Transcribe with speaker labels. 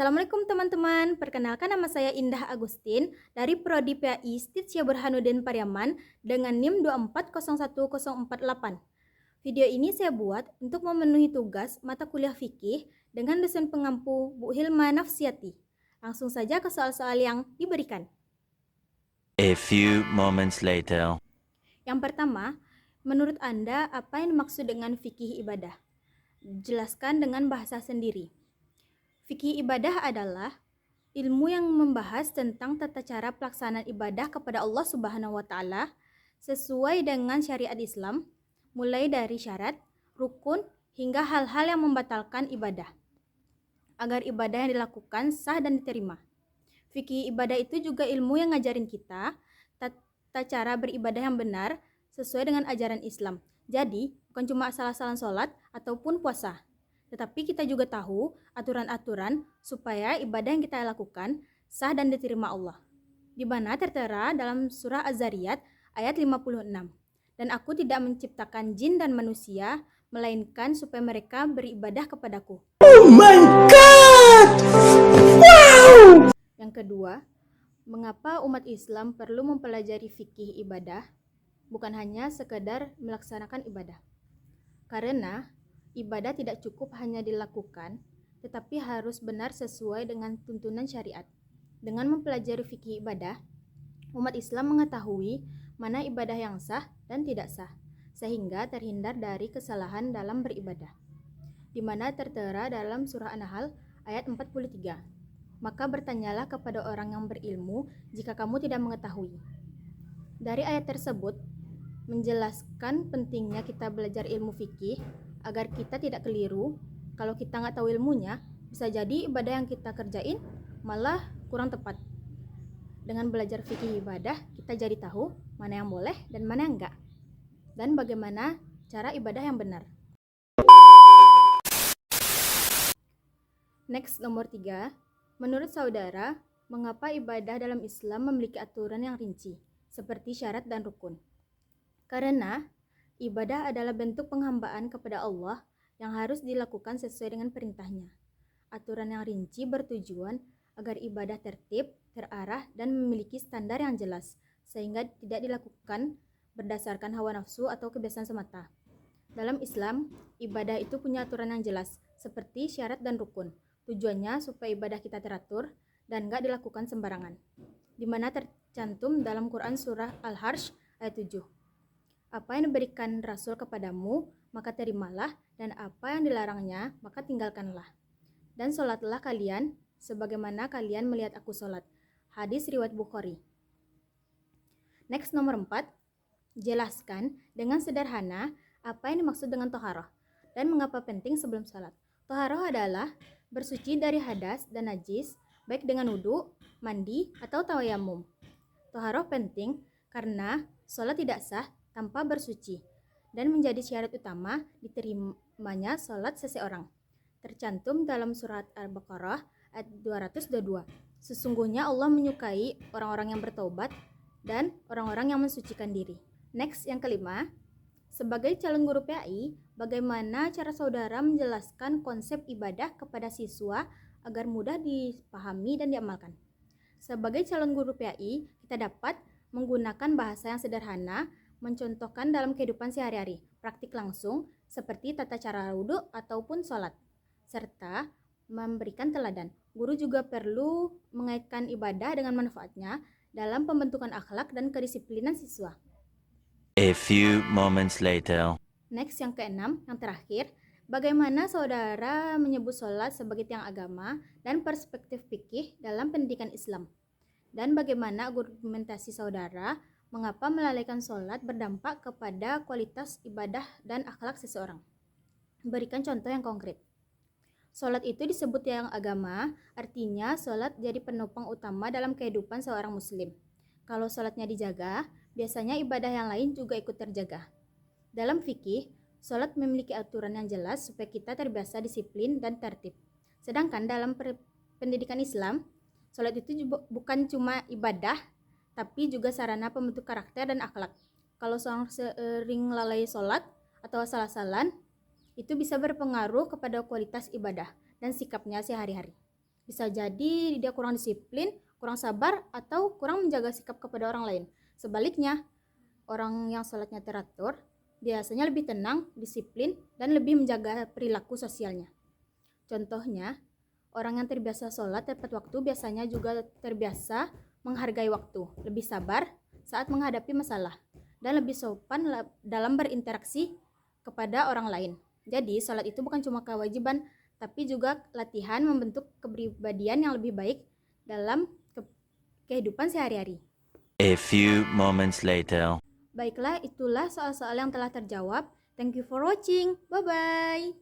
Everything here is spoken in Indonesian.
Speaker 1: Assalamualaikum teman-teman, perkenalkan nama saya Indah Agustin dari Prodi PAI Stitsia Burhanuddin Pariaman dengan NIM 2401048. Video ini saya buat untuk memenuhi tugas mata kuliah fikih dengan dosen pengampu Bu Hilma Nafsiati. Langsung saja ke soal-soal yang diberikan.
Speaker 2: A few moments later.
Speaker 1: Yang pertama, menurut Anda apa yang dimaksud dengan fikih ibadah? Jelaskan dengan bahasa sendiri. Fikih ibadah adalah ilmu yang membahas tentang tata cara pelaksanaan ibadah kepada Allah Subhanahu wa taala sesuai dengan syariat Islam, mulai dari syarat, rukun, hingga hal-hal yang membatalkan ibadah, agar ibadah yang dilakukan sah dan diterima. Fikih ibadah itu juga ilmu yang ngajarin kita tata cara beribadah yang benar sesuai dengan ajaran Islam. Jadi, bukan cuma asal-asalan sholat ataupun puasa, tetapi kita juga tahu aturan-aturan supaya ibadah yang kita lakukan sah dan diterima Allah. Di mana tertera dalam surah Az-Zariyat ayat 56. Dan aku tidak menciptakan jin dan manusia, melainkan supaya mereka beribadah kepadaku.
Speaker 3: Oh my God! Wow!
Speaker 1: Yang kedua, mengapa umat Islam perlu mempelajari fikih ibadah, bukan hanya sekedar melaksanakan ibadah? Karena ibadah tidak cukup hanya dilakukan, tetapi harus benar sesuai dengan tuntunan syariat. Dengan mempelajari fikih ibadah, umat Islam mengetahui mana ibadah yang sah dan tidak sah, sehingga terhindar dari kesalahan dalam beribadah. Di mana tertera dalam surah An-Nahl ayat 43. Maka bertanyalah kepada orang yang berilmu jika kamu tidak mengetahui. Dari ayat tersebut, menjelaskan pentingnya kita belajar ilmu fikih agar kita tidak keliru. Kalau kita nggak tahu ilmunya, bisa jadi ibadah yang kita kerjain malah kurang tepat. Dengan belajar fikih ibadah, kita jadi tahu mana yang boleh dan mana yang enggak, dan bagaimana cara ibadah yang benar. Next, nomor 3. Menurut saudara, mengapa ibadah dalam Islam memiliki aturan yang rinci, seperti syarat dan rukun? Karena ibadah adalah bentuk penghambaan kepada Allah yang harus dilakukan sesuai dengan perintahnya. Aturan yang rinci bertujuan agar ibadah tertib, terarah, dan memiliki standar yang jelas, sehingga tidak dilakukan berdasarkan hawa nafsu atau kebiasaan semata. Dalam Islam, ibadah itu punya aturan yang jelas, seperti syarat dan rukun. Tujuannya supaya ibadah kita teratur dan gak dilakukan sembarangan. Di mana tercantum dalam Quran surah Al-Harsh ayat 7. Apa yang diberikan Rasul kepadamu, maka terimalah, dan apa yang dilarangnya, maka tinggalkanlah. Dan sholatlah kalian, sebagaimana kalian melihat aku sholat. Hadis riwayat Bukhari. Next, nomor 4. Jelaskan dengan sederhana apa yang dimaksud dengan toharoh, dan mengapa penting sebelum sholat. Toharoh adalah bersuci dari hadas dan najis, baik dengan wudhu, mandi, atau tayamum. Toharoh penting karena sholat tidak sah tanpa bersuci, dan menjadi syarat utama diterimanya sholat seseorang. Tercantum dalam surat Al-Baqarah ayat 222. Sesungguhnya Allah menyukai orang-orang yang bertaubat dan orang-orang yang mensucikan diri. Next, yang kelima. Sebagai calon guru PAI, bagaimana cara saudara menjelaskan konsep ibadah kepada siswa agar mudah dipahami dan diamalkan? Sebagai calon guru PAI, kita dapat menggunakan bahasa yang sederhana, mencontohkan dalam kehidupan sehari-hari, praktik langsung seperti tata cara wudhu ataupun sholat, serta memberikan teladan. Guru juga perlu mengaitkan ibadah dengan manfaatnya dalam pembentukan akhlak dan kedisiplinan siswa.
Speaker 2: A few moments later.
Speaker 1: Next, yang keenam, yang terakhir, bagaimana saudara menyebut sholat sebagai tiang agama dan perspektif fikih dalam pendidikan Islam? Dan bagaimana argumentasi saudara mengapa melalaikan sholat berdampak kepada kualitas ibadah dan akhlak seseorang? Berikan contoh yang konkret. Sholat itu disebut tiang agama, artinya sholat jadi penopang utama dalam kehidupan seorang muslim. Kalau sholatnya dijaga, biasanya ibadah yang lain juga ikut terjaga. Dalam fikih, sholat memiliki aturan yang jelas supaya kita terbiasa disiplin dan tertib. Sedangkan dalam pendidikan Islam, sholat itu bukan cuma ibadah, tapi juga sarana pembentuk karakter dan akhlak. Kalau seorang sering lalai sholat atau asal-asalan, itu bisa berpengaruh kepada kualitas ibadah dan sikapnya sehari-hari. Bisa jadi dia kurang disiplin, kurang sabar, atau kurang menjaga sikap kepada orang lain. Sebaliknya, orang yang sholatnya teratur biasanya lebih tenang, disiplin, dan lebih menjaga perilaku sosialnya. Contohnya, orang yang terbiasa sholat tepat waktu biasanya juga terbiasa menghargai waktu, lebih sabar saat menghadapi masalah, dan lebih sopan dalam berinteraksi kepada orang lain. Jadi, sholat itu bukan cuma kewajiban, tapi juga latihan membentuk kepribadian yang lebih baik dalam kehidupan sehari-hari.
Speaker 2: A few moments later.
Speaker 1: Baiklah, itulah soal-soal yang telah terjawab. Thank you for watching. Bye-bye.